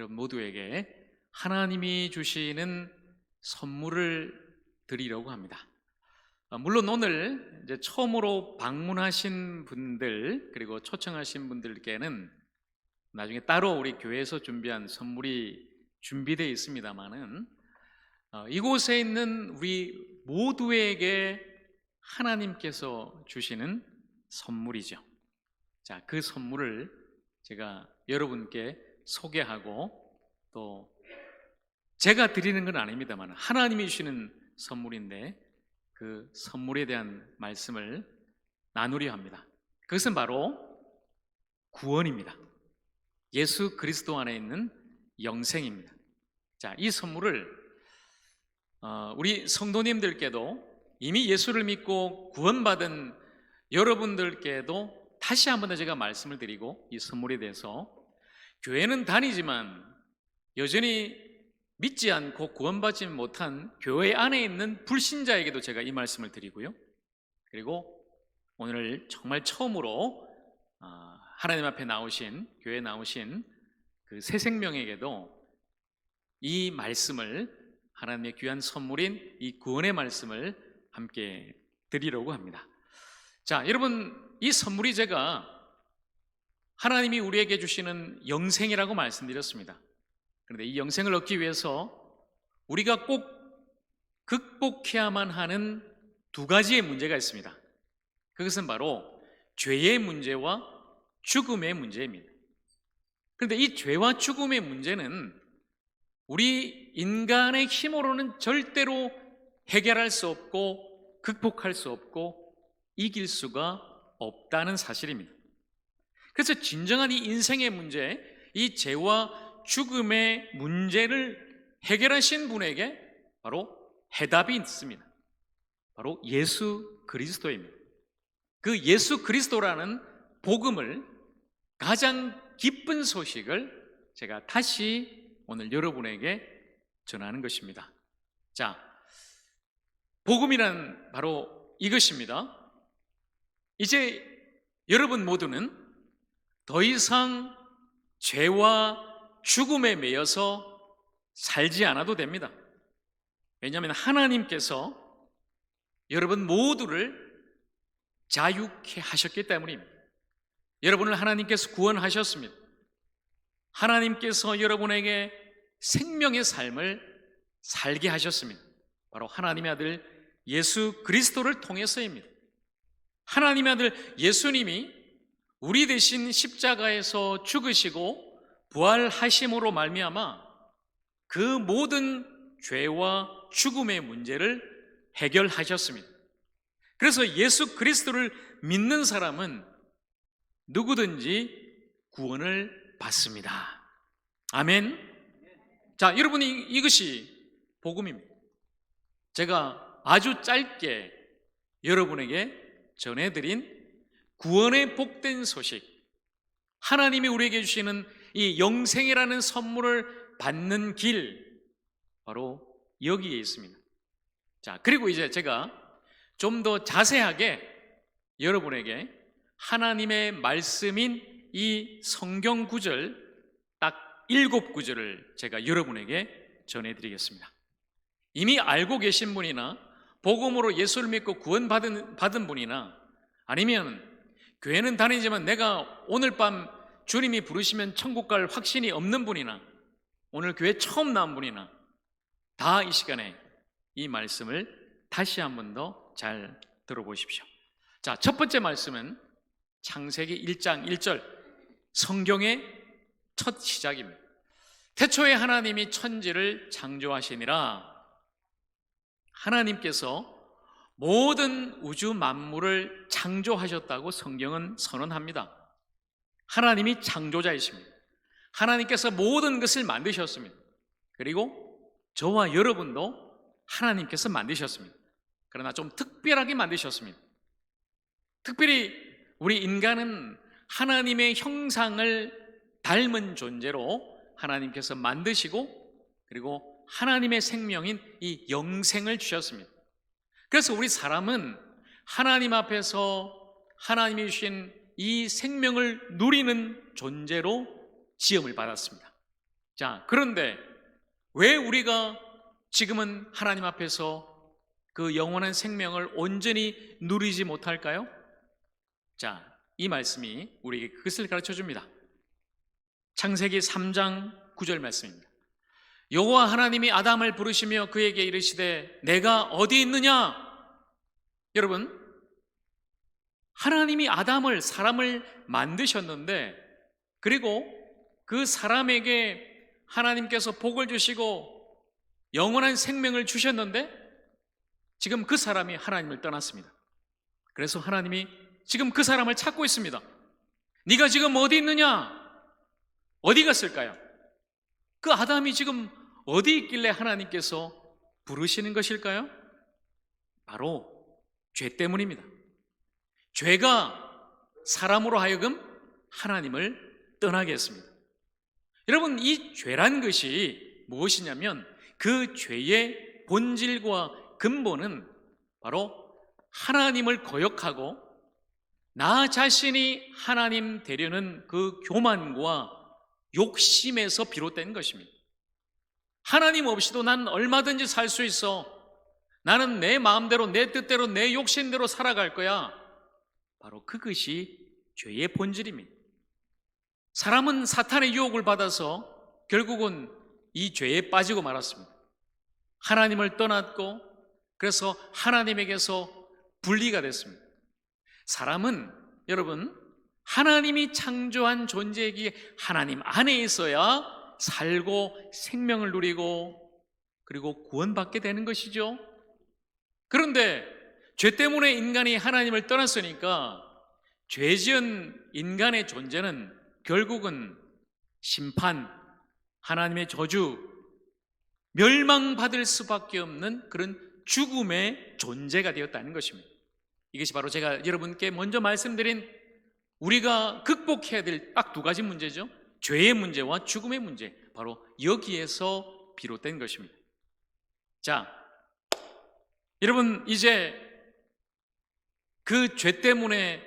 여러분 모두에게 하나님이 주시는 선물을 드리려고 합니다. 물론 오늘 이제 처음으로 방문하신 분들 그리고 초청하신 분들께는 나중에 따로 우리 교회에서 준비한 선물이 준비되어 있습니다만은 이곳에 있는 우리 모두에게 하나님께서 주시는 선물이죠. 자, 그 선물을 제가 여러분께 소개하고 또 제가 드리는 건 아닙니다만 하나님이 주시는 선물인데 그 선물에 대한 말씀을 나누려 합니다. 그것은 바로 구원입니다. 예수 그리스도 안에 있는 영생입니다. 자, 이 선물을 우리 성도님들께도 이미 예수를 믿고 구원받은 여러분들께도 다시 한 번 더 제가 말씀을 드리고 이 선물에 대해서 교회는 다니지만 여전히 믿지 않고 구원받지 못한 교회 안에 있는 불신자에게도 제가 이 말씀을 드리고요. 그리고 오늘 정말 처음으로 하나님 앞에 나오신 교회에 나오신 그 새 생명에게도 이 말씀을 하나님의 귀한 선물인 이 구원의 말씀을 함께 드리려고 합니다. 자, 여러분 이 선물이 제가 하나님이 우리에게 주시는 영생이라고 말씀드렸습니다. 그런데 이 영생을 얻기 위해서 우리가 꼭 극복해야만 하는 두 가지의 문제가 있습니다. 그것은 바로 죄의 문제와 죽음의 문제입니다. 그런데 이 죄와 죽음의 문제는 우리 인간의 힘으로는 절대로 해결할 수 없고 극복할 수 없고 이길 수가 없다는 사실입니다. 그래서 진정한 이 인생의 문제, 이 죄와 죽음의 문제를 해결하신 분에게 바로 해답이 있습니다. 바로 예수 그리스도입니다. 그 예수 그리스도라는 복음을, 가장 기쁜 소식을 제가 다시 오늘 여러분에게 전하는 것입니다. 자, 복음이란 바로 이것입니다. 이제 여러분 모두는 더 이상 죄와 죽음에 매여서 살지 않아도 됩니다. 왜냐하면 하나님께서 여러분 모두를 자유케 하셨기 때문입니다. 여러분을 하나님께서 구원하셨습니다. 하나님께서 여러분에게 생명의 삶을 살게 하셨습니다. 바로 하나님의 아들 예수 그리스도를 통해서입니다. 하나님의 아들 예수님이 우리 대신 십자가에서 죽으시고 부활하심으로 말미암아 그 모든 죄와 죽음의 문제를 해결하셨습니다. 그래서 예수 그리스도를 믿는 사람은 누구든지 구원을 받습니다. 아멘. 자, 여러분 이것이 복음입니다. 제가 아주 짧게 여러분에게 전해드린 구원의 복된 소식, 하나님이 우리에게 주시는 이 영생이라는 선물을 받는 길, 바로 여기에 있습니다. 자, 그리고 이제 제가 좀 더 자세하게 여러분에게 하나님의 말씀인 이 성경 구절 딱 7구절을 제가 여러분에게 전해드리겠습니다. 이미 알고 계신 분이나 복음으로 예수를 믿고 구원받은 분이나 아니면 교회는 다니지만 내가 오늘 밤 주님이 부르시면 천국 갈 확신이 없는 분이나 오늘 교회 처음 나온 분이나 다 이 시간에 이 말씀을 다시 한 번 더 잘 들어보십시오. 자, 첫 번째 말씀은 창세기 1장 1절 성경의 첫 시작입니다. 태초에 하나님이 천지를 창조하시니라. 하나님께서 모든 우주 만물을 창조하셨다고 성경은 선언합니다. 하나님이 창조자이십니다. 하나님께서 모든 것을 만드셨습니다. 그리고 저와 여러분도 하나님께서 만드셨습니다. 그러나 좀 특별하게 만드셨습니다. 특별히 우리 인간은 하나님의 형상을 닮은 존재로 하나님께서 만드시고 그리고 하나님의 생명인 이 영생을 주셨습니다. 그래서 우리 사람은 하나님 앞에서 하나님이 주신 이 생명을 누리는 존재로 지음을 받았습니다. 자, 그런데 왜 우리가 지금은 하나님 앞에서 그 영원한 생명을 온전히 누리지 못할까요? 자, 이 말씀이 우리에게 그것을 가르쳐 줍니다. 창세기 3장 9절 말씀입니다. 여호와 하나님이 아담을 부르시며 그에게 이르시되 내가 어디 있느냐? 여러분, 하나님이 아담을, 사람을 만드셨는데, 그리고 그 사람에게 하나님께서 복을 주시고 영원한 생명을 주셨는데 지금 그 사람이 하나님을 떠났습니다. 그래서 하나님이 지금 그 사람을 찾고 있습니다. 네가 지금 어디 있느냐? 어디 갔을까요? 그 아담이 지금 어디 있길래 하나님께서 부르시는 것일까요? 바로 죄 때문입니다. 죄가 사람으로 하여금 하나님을 떠나게 했습니다. 여러분, 이 죄란 것이 무엇이냐면 그 죄의 본질과 근본은 바로 하나님을 거역하고 나 자신이 하나님 되려는 그 교만과 욕심에서 비롯된 것입니다. 하나님 없이도 난 얼마든지 살 수 있어. 나는 내 마음대로, 내 뜻대로, 내 욕심대로 살아갈 거야. 바로 그것이 죄의 본질입니다. 사람은 사탄의 유혹을 받아서 결국은 이 죄에 빠지고 말았습니다. 하나님을 떠났고 그래서 하나님에게서 분리가 됐습니다. 사람은 여러분 하나님이 창조한 존재이기에 하나님 안에 있어야 살고 생명을 누리고 그리고 구원받게 되는 것이죠. 그런데 죄 때문에 인간이 하나님을 떠났으니까 죄지은 인간의 존재는 결국은 심판, 하나님의 저주, 멸망받을 수밖에 없는 그런 죽음의 존재가 되었다는 것입니다. 이것이 바로 제가 여러분께 먼저 말씀드린 우리가 극복해야 될 딱 두 가지 문제죠. 죄의 문제와 죽음의 문제, 바로 여기에서 비롯된 것입니다. 자, 여러분 이제 그 죄 때문에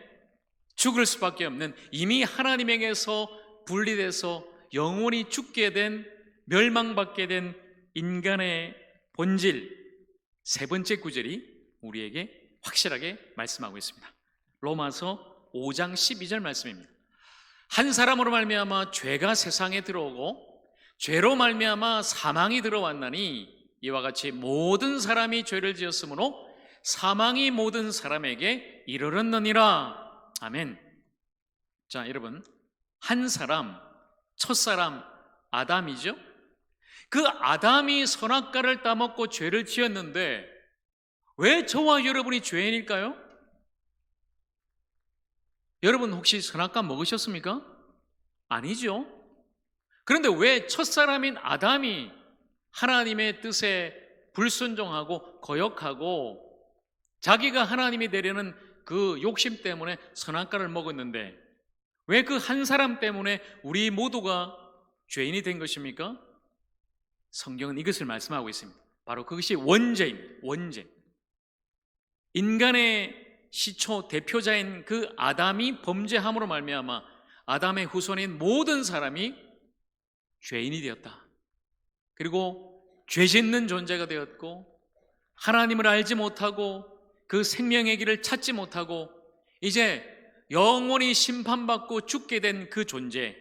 죽을 수밖에 없는 이미 하나님에게서 분리돼서 영원히 죽게 된, 멸망받게 된 인간의 본질 세 번째 구절이 우리에게 확실하게 말씀하고 있습니다. 로마서 5장 12절 말씀입니다. 한 사람으로 말미암아 죄가 세상에 들어오고 죄로 말미암아 사망이 들어왔나니 이와 같이 모든 사람이 죄를 지었으므로 사망이 모든 사람에게 이르렀느니라. 아멘. 자, 여러분, 한 사람, 첫사람 아담이죠. 그 아담이 선악과를 따먹고 죄를 지었는데 왜 저와 여러분이 죄인일까요? 여러분 혹시 선악과 먹으셨습니까? 아니죠. 그런데 왜 첫사람인 아담이 하나님의 뜻에 불순종하고 거역하고 자기가 하나님이 되려는 그 욕심 때문에 선악과를 먹었는데 왜 그 한 사람 때문에 우리 모두가 죄인이 된 것입니까? 성경은 이것을 말씀하고 있습니다. 바로 그것이 원죄입니다. 원죄. 인간의 시초 대표자인 그 아담이 범죄함으로 말미암아 아담의 후손인 모든 사람이 죄인이 되었다. 그리고 죄 짓는 존재가 되었고 하나님을 알지 못하고 그 생명의 길을 찾지 못하고 이제 영원히 심판받고 죽게 된 그 존재,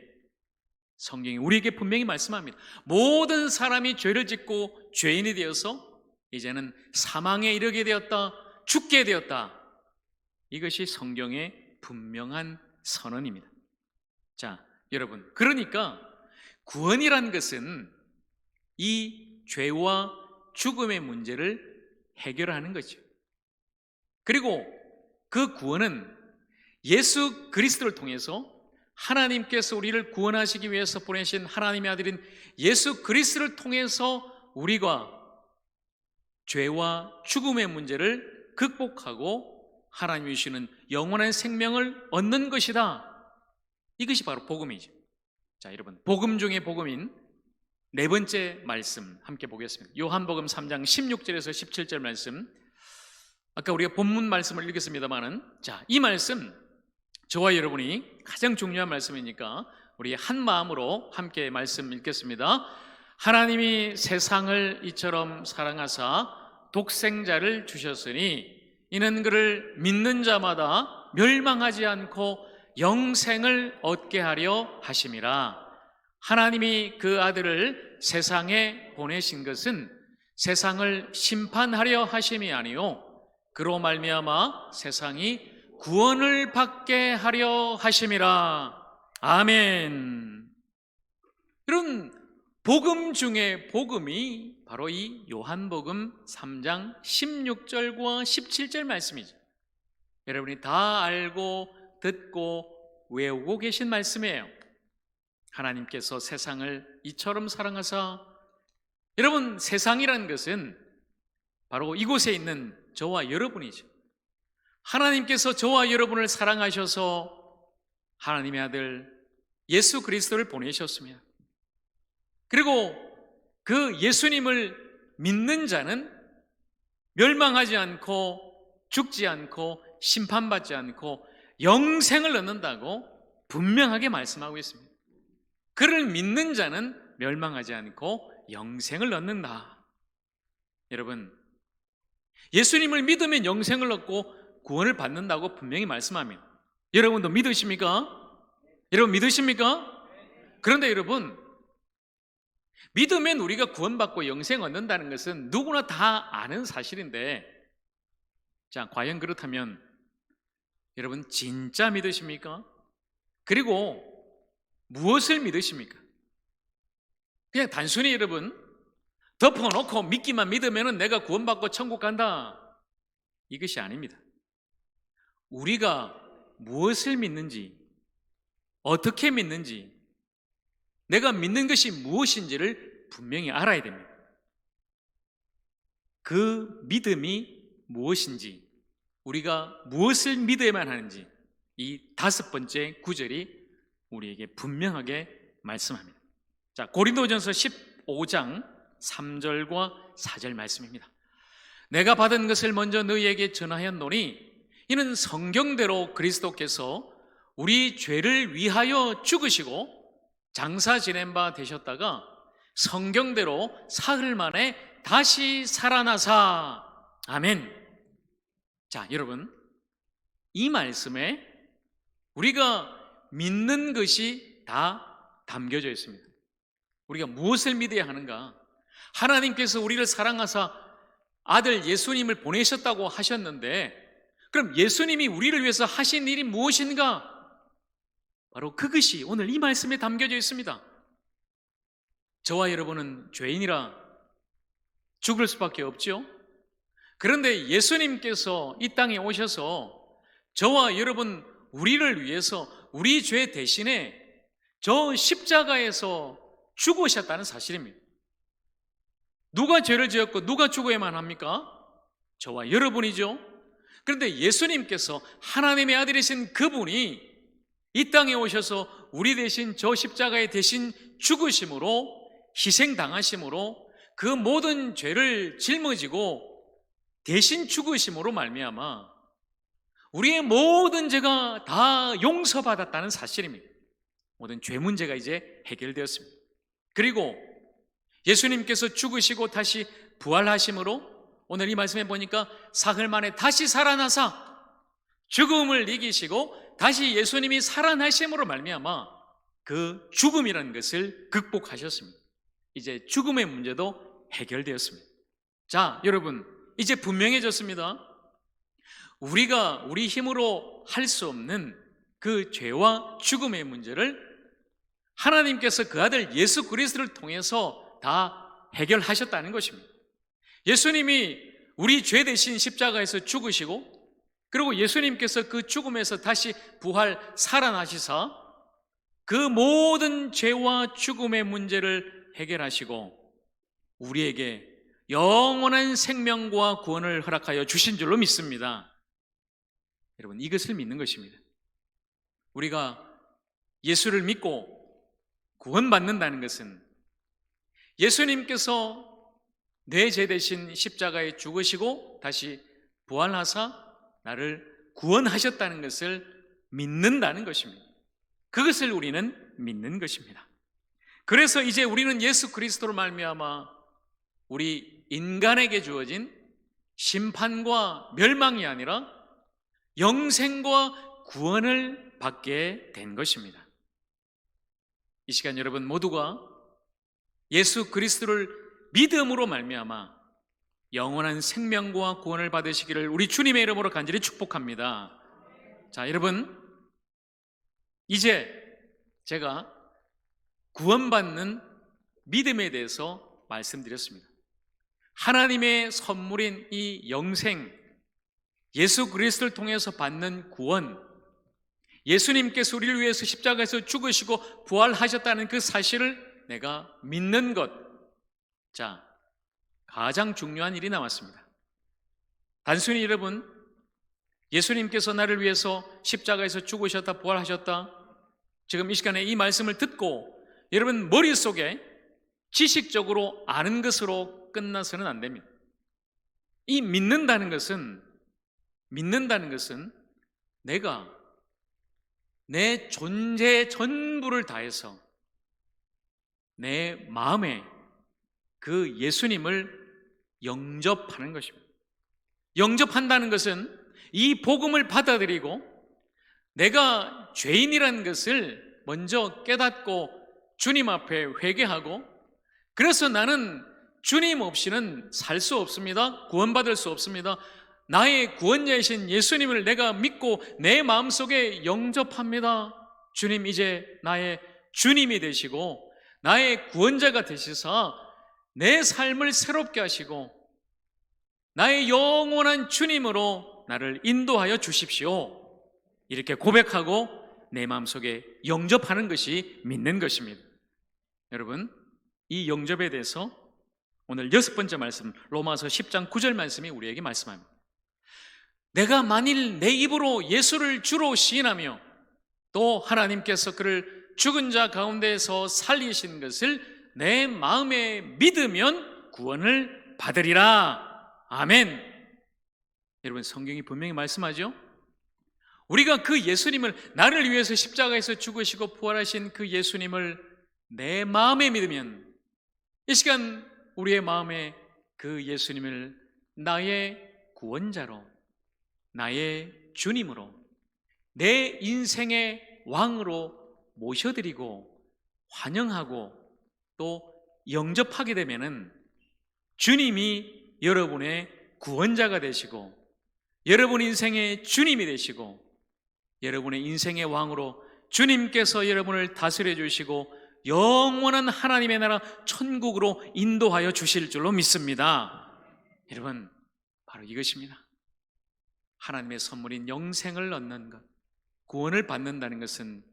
성경이 우리에게 분명히 말씀합니다. 모든 사람이 죄를 짓고 죄인이 되어서 이제는 사망에 이르게 되었다, 죽게 되었다. 이것이 성경의 분명한 선언입니다. 자, 여러분, 그러니까 구원이란 것은 이 죄와 죽음의 문제를 해결하는 거죠. 그리고 그 구원은 예수 그리스도를 통해서 하나님께서 우리를 구원하시기 위해서 보내신 하나님의 아들인 예수 그리스도를 통해서 우리가 죄와 죽음의 문제를 극복하고 하나님이 주시는 영원한 생명을 얻는 것이다. 이것이 바로 복음이죠. 자, 여러분, 복음 중에 복음인 네 번째 말씀 함께 보겠습니다. 요한복음 3장 16절에서 17절 말씀. 아까 우리가 본문 말씀을 읽었습니다만은, 자, 이 말씀 저와 여러분이 가장 중요한 말씀이니까 우리 한 마음으로 함께 말씀 읽겠습니다. 하나님이 세상을 이처럼 사랑하사 독생자를 주셨으니 이는 그를 믿는 자마다 멸망하지 않고 영생을 얻게 하려 하심이라. 하나님이 그 아들을 세상에 보내신 것은 세상을 심판하려 하심이 아니요 그로 말미암아 세상이 구원을 받게 하려 하심이라. 아멘. 이런 복음 중에 복음이 바로 이 요한복음 3장 16절과 17절 말씀이죠. 여러분이 다 알고 듣고 외우고 계신 말씀이에요. 하나님께서 세상을 이처럼 사랑하사, 여러분 세상이라는 것은 바로 이곳에 있는 저와 여러분이죠. 하나님께서 저와 여러분을 사랑하셔서 하나님의 아들 예수 그리스도를 보내셨습니다. 그리고 그 예수님을 믿는 자는 멸망하지 않고 죽지 않고 심판받지 않고 영생을 얻는다고 분명하게 말씀하고 있습니다. 그를 믿는 자는 멸망하지 않고 영생을 얻는다. 여러분, 예수님을 믿으면 영생을 얻고 구원을 받는다고 분명히 말씀합니다. 여러분도 믿으십니까? 여러분 믿으십니까? 그런데 여러분, 믿으면 우리가 구원받고 영생 얻는다는 것은 누구나 다 아는 사실인데, 자, 과연 그렇다면 여러분 진짜 믿으십니까? 그리고 무엇을 믿으십니까? 그냥 단순히 여러분 덮어놓고 믿기만 믿으면 내가 구원받고 천국 간다, 이것이 아닙니다. 우리가 무엇을 믿는지, 어떻게 믿는지, 내가 믿는 것이 무엇인지를 분명히 알아야 됩니다. 그 믿음이 무엇인지, 우리가 무엇을 믿어야만 하는지, 이 5번째 구절이 우리에게 분명하게 말씀합니다. 자, 고린도전서 15장 3절과 4절 말씀입니다. 내가 받은 것을 먼저 너희에게 전하였노니 이는 성경대로 그리스도께서 우리 죄를 위하여 죽으시고 장사 지낸 바 되셨다가 성경대로 사흘 만에 다시 살아나사. 아멘. 자, 여러분, 이 말씀에 우리가 믿는 것이 다 담겨져 있습니다. 우리가 무엇을 믿어야 하는가? 하나님께서 우리를 사랑하사 아들 예수님을 보내셨다고 하셨는데, 그럼 예수님이 우리를 위해서 하신 일이 무엇인가? 바로 그것이 오늘 이 말씀에 담겨져 있습니다. 저와 여러분은 죄인이라 죽을 수밖에 없죠. 그런데 예수님께서 이 땅에 오셔서 저와 여러분 우리를 위해서 우리 죄 대신에 저 십자가에서 죽으셨다는 사실입니다. 누가 죄를 지었고 누가 죽어야만 합니까? 저와 여러분이죠. 그런데 예수님께서 하나님의 아들이신 그분이 이 땅에 오셔서 우리 대신 저 십자가에 대신 죽으심으로, 희생당하심으로 그 모든 죄를 짊어지고 대신 죽으심으로 말미암아 우리의 모든 죄가 다 용서받았다는 사실입니다. 모든 죄 문제가 이제 해결되었습니다. 그리고 예수님께서 죽으시고 다시 부활하심으로 오늘 이 말씀에 보니까 사흘 만에 다시 살아나사 죽음을 이기시고 다시 예수님이 살아나심으로 말미암아 그 죽음이라는 것을 극복하셨습니다. 이제 죽음의 문제도 해결되었습니다. 자, 여러분, 이제 분명해졌습니다. 우리가 우리 힘으로 할 수 없는 그 죄와 죽음의 문제를 하나님께서 그 아들 예수 그리스도를 통해서 다 해결하셨다는 것입니다. 예수님이 우리 죄 대신 십자가에서 죽으시고, 그리고 예수님께서 그 죽음에서 다시 부활 살아나시사 그 모든 죄와 죽음의 문제를 해결하시고 우리에게 영원한 생명과 구원을 허락하여 주신 줄로 믿습니다. 여러분, 이것을 믿는 것입니다. 우리가 예수를 믿고 구원받는다는 것은 예수님께서 내 죄 대신 십자가에 죽으시고 다시 부활하사 나를 구원하셨다는 것을 믿는다는 것입니다. 그것을 우리는 믿는 것입니다. 그래서 이제 우리는 예수 그리스도로 말미암아 우리 인간에게 주어진 심판과 멸망이 아니라 영생과 구원을 받게 된 것입니다. 이 시간 여러분 모두가 예수 그리스도를 믿음으로 말미암아 영원한 생명과 구원을 받으시기를 우리 주님의 이름으로 간절히 축복합니다. 자, 여러분, 이제 제가 구원받는 믿음에 대해서 말씀드렸습니다. 하나님의 선물인 이 영생, 예수 그리스도를 통해서 받는 구원, 예수님께서 우리를 위해서 십자가에서 죽으시고 부활하셨다는 그 사실을 내가 믿는 것. 자, 가장 중요한 일이 남았습니다. 단순히 여러분, 예수님께서 나를 위해서 십자가에서 죽으셨다 부활하셨다, 지금 이 시간에 이 말씀을 듣고 여러분 머릿속에 지식적으로 아는 것으로 끝나서는 안 됩니다. 이 믿는다는 것은 내가 내 존재 전부를 다해서 내 마음에 그 예수님을 영접하는 것입니다. 영접한다는 것은 이 복음을 받아들이고 내가 죄인이라는 것을 먼저 깨닫고 주님 앞에 회개하고, 그래서 나는 주님 없이는 살 수 없습니다. 구원받을 수 없습니다. 나의 구원자이신 예수님을 내가 믿고 내 마음속에 영접합니다. 주님, 이제 나의 주님이 되시고 나의 구원자가 되시사 내 삶을 새롭게 하시고 나의 영원한 주님으로 나를 인도하여 주십시오. 이렇게 고백하고 내 마음속에 영접하는 것이 믿는 것입니다. 여러분, 이 영접에 대해서 오늘 6번째 말씀, 로마서 10장 9절 말씀이 우리에게 말씀합니다. 내가 만일 내 입으로 예수를 주로 시인하며 또 하나님께서 그를 죽은 자 가운데에서 살리신 것을 내 마음에 믿으면 구원을 받으리라. 아멘. 여러분, 성경이 분명히 말씀하죠. 우리가 그 예수님을, 나를 위해서 십자가에서 죽으시고 부활하신 그 예수님을 내 마음에 믿으면, 이 시간 우리의 마음에 그 예수님을 나의 구원자로, 나의 주님으로, 내 인생의 왕으로 모셔드리고 환영하고 또 영접하게 되면은 주님이 여러분의 구원자가 되시고 여러분 인생의 주님이 되시고 여러분의 인생의 왕으로 주님께서 여러분을 다스려 주시고 영원한 하나님의 나라 천국으로 인도하여 주실 줄로 믿습니다. 여러분, 바로 이것입니다. 하나님의 선물인 영생을 얻는 것, 구원을 받는다는 것은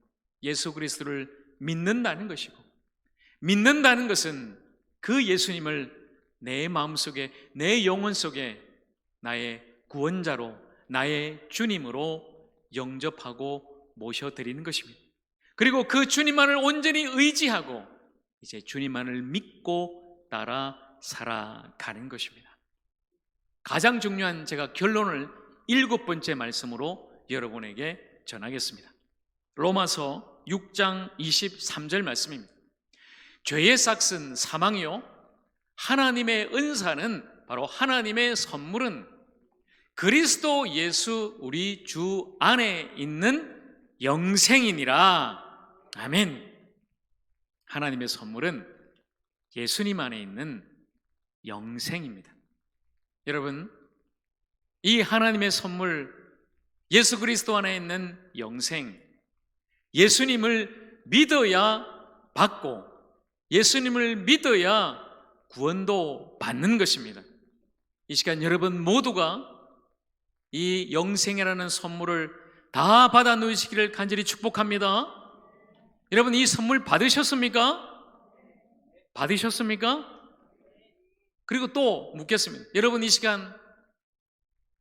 예수 그리스도를 믿는다는 것이고, 믿는다는 것은 그 예수님을 내 마음속에, 내 영혼 속에 나의 구원자로, 나의 주님으로 영접하고 모셔드리는 것입니다. 그리고 그 주님만을 온전히 의지하고 이제 주님만을 믿고 따라 살아가는 것입니다. 가장 중요한 제가 결론을 7번째 말씀으로 여러분에게 전하겠습니다. 로마서 6장 23절 말씀입니다. 죄의 삭은 사망이요 하나님의 은사는, 바로 하나님의 선물은 그리스도 예수 우리 주 안에 있는 영생이니라. 아멘. 하나님의 선물은 예수님 안에 있는 영생입니다. 여러분, 이 하나님의 선물, 예수 그리스도 안에 있는 영생, 예수님을 믿어야 받고 예수님을 믿어야 구원도 받는 것입니다. 이 시간 여러분 모두가 이 영생이라는 선물을 다 받아 누리시기를 간절히 축복합니다. 여러분, 이 선물 받으셨습니까? 받으셨습니까? 그리고 또 묻겠습니다. 여러분, 이 시간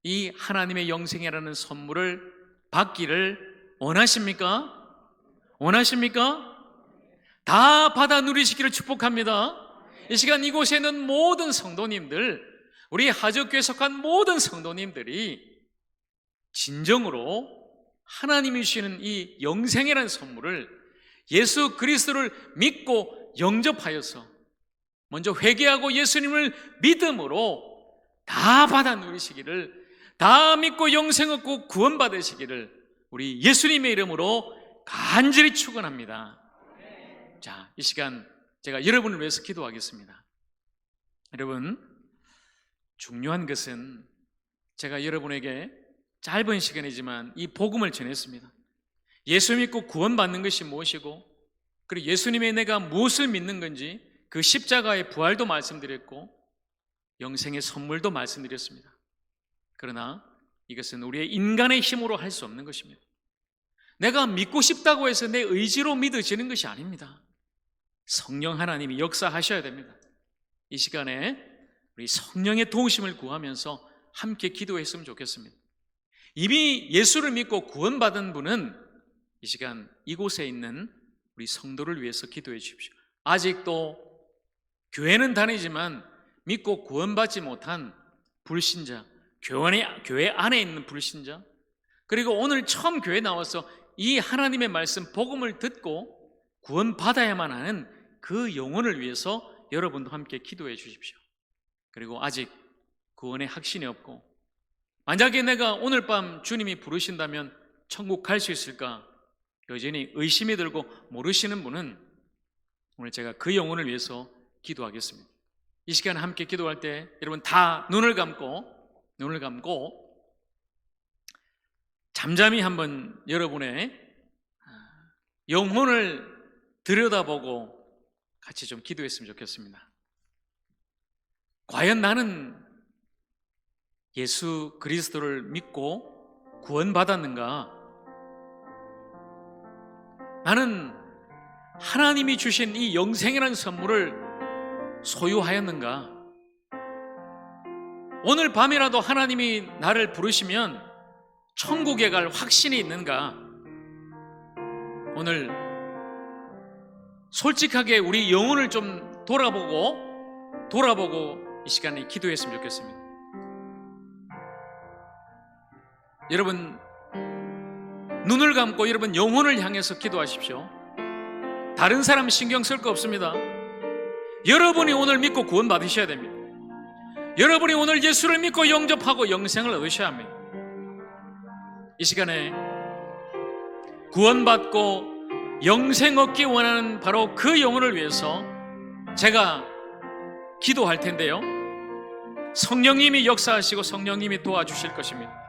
이 하나님의 영생이라는 선물을 받기를 원하십니까? 원하십니까? 다 받아 누리시기를 축복합니다. 이 시간 이곳에 있는 모든 성도님들, 우리 하적교에 속한 모든 성도님들이 진정으로 하나님이 주시는 이 영생이라는 선물을 예수 그리스도를 믿고 영접하여서 먼저 회개하고 예수님을 믿음으로 다 받아 누리시기를, 다 믿고 영생 얻고 구원 받으시기를 우리 예수님의 이름으로 간절히 축원합니다. 자, 이 시간 제가 여러분을 위해서 기도하겠습니다. 여러분, 중요한 것은 제가 여러분에게 짧은 시간이지만 이 복음을 전했습니다. 예수 믿고 구원받는 것이 무엇이고, 그리고 예수님의 내가 무엇을 믿는 건지 그 십자가의 부활도 말씀드렸고 영생의 선물도 말씀드렸습니다. 그러나 이것은 우리의 인간의 힘으로 할 수 없는 것입니다. 내가 믿고 싶다고 해서 내 의지로 믿어지는 것이 아닙니다. 성령 하나님이 역사하셔야 됩니다. 이 시간에 우리 성령의 도우심을 구하면서 함께 기도했으면 좋겠습니다. 이미 예수를 믿고 구원받은 분은 이 시간 이곳에 있는 우리 성도를 위해서 기도해 주십시오. 아직도 교회는 다니지만 믿고 구원받지 못한 불신자, 교회 안에 있는 불신자, 그리고 오늘 처음 교회 나와서 이 하나님의 말씀 복음을 듣고 구원받아야만 하는 그 영혼을 위해서 여러분도 함께 기도해 주십시오. 그리고 아직 구원의 확신이 없고, 만약에 내가 오늘 밤 주님이 부르신다면 천국 갈 수 있을까 여전히 의심이 들고 모르시는 분은 오늘 제가 그 영혼을 위해서 기도하겠습니다. 이 시간에 함께 기도할 때 여러분 다 눈을 감고 잠잠히 한번 여러분의 영혼을 들여다보고 같이 좀 기도했으면 좋겠습니다. 과연 나는 예수 그리스도를 믿고 구원받았는가? 나는 하나님이 주신 이 영생이라는 선물을 소유하였는가? 오늘 밤이라도 하나님이 나를 부르시면 천국에 갈 확신이 있는가? 오늘 솔직하게 우리 영혼을 좀 돌아보고 이 시간에 기도했으면 좋겠습니다. 여러분 눈을 감고 여러분 영혼을 향해서 기도하십시오. 다른 사람 신경 쓸 거 없습니다. 여러분이 오늘 믿고 구원 받으셔야 됩니다. 여러분이 오늘 예수를 믿고 영접하고 영생을 얻으셔야 합니다. 이 시간에 구원받고 영생 얻기 원하는 바로 그 영혼을 위해서 제가 기도할 텐데요, 성령님이 역사하시고 성령님이 도와주실 것입니다.